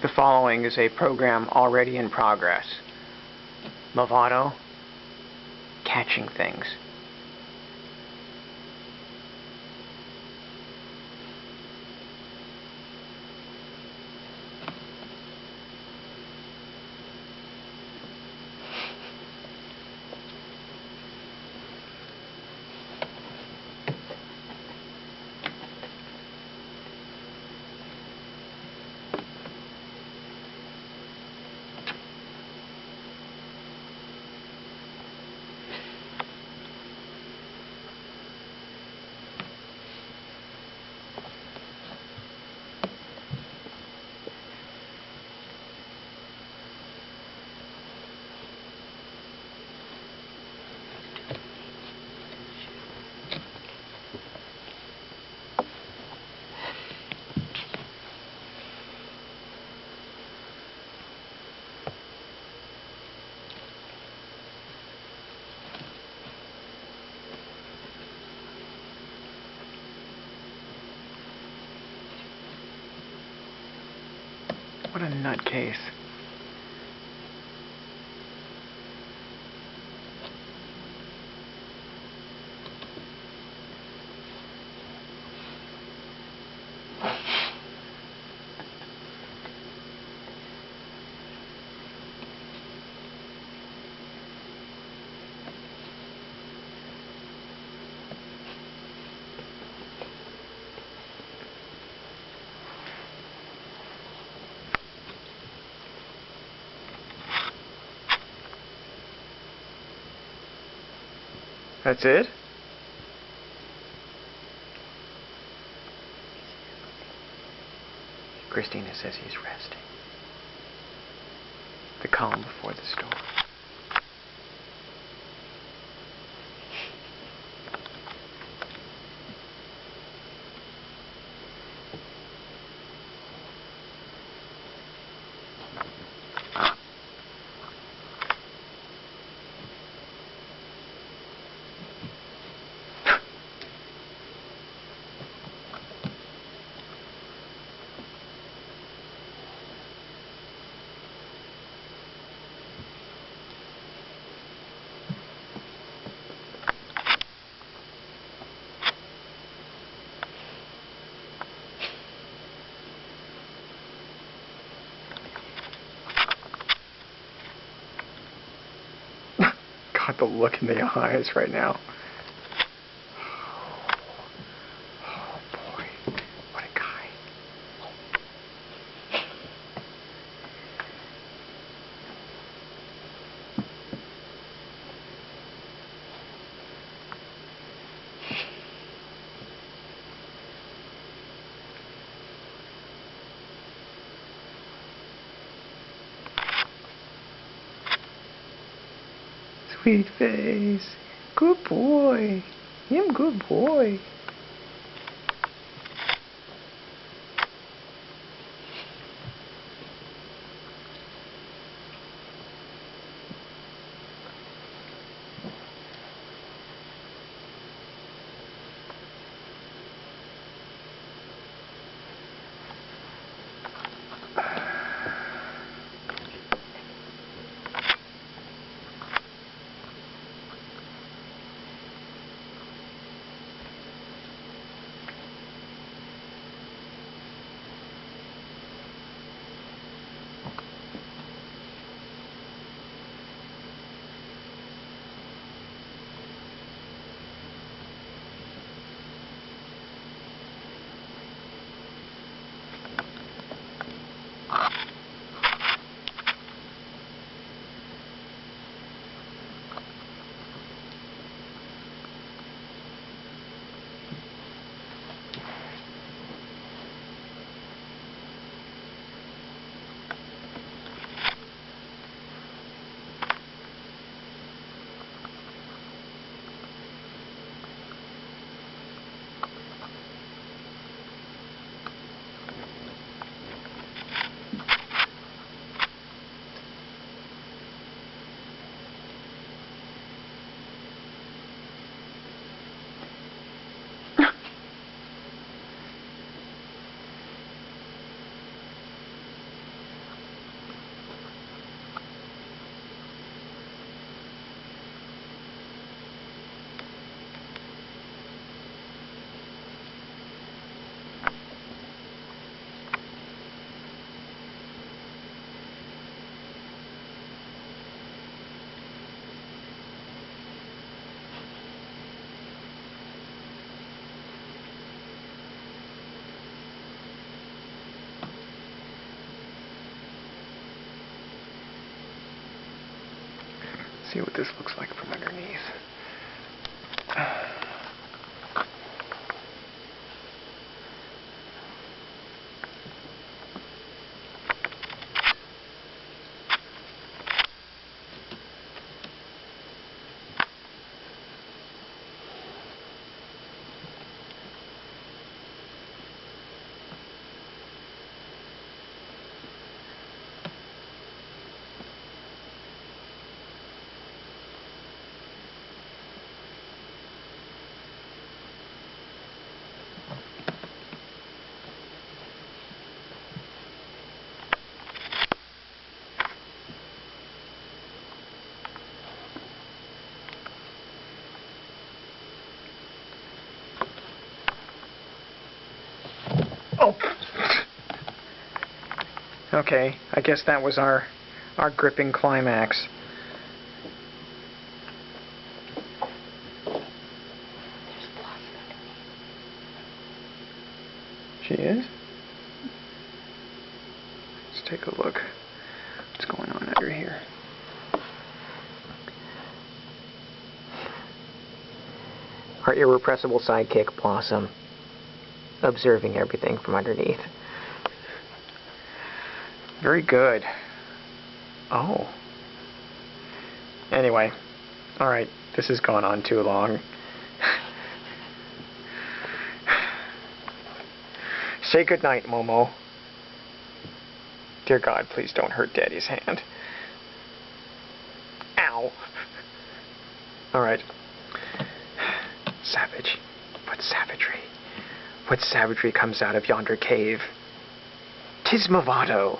The following is a program already in progress. Lovato, catching things. What a nutcase. That's it? Christina says he's resting. The calm before the storm. God, the look in the eyes right now. Oh boy, what a guy. Sweet face. Good boy. Him good boy. See what this looks like from underneath. Oh! Okay, I guess that was our gripping climax. She is? Let's take a look. What's going on under here? Our irrepressible sidekick, Blossom, observing everything from underneath. Very good. Oh. Anyway, alright, this has gone on too long. Say goodnight, Momo. Dear God, please don't hurt Daddy's hand. Ow. Alright. Savage. What savagery? What savagery comes out of yonder cave? 'Tis Movado.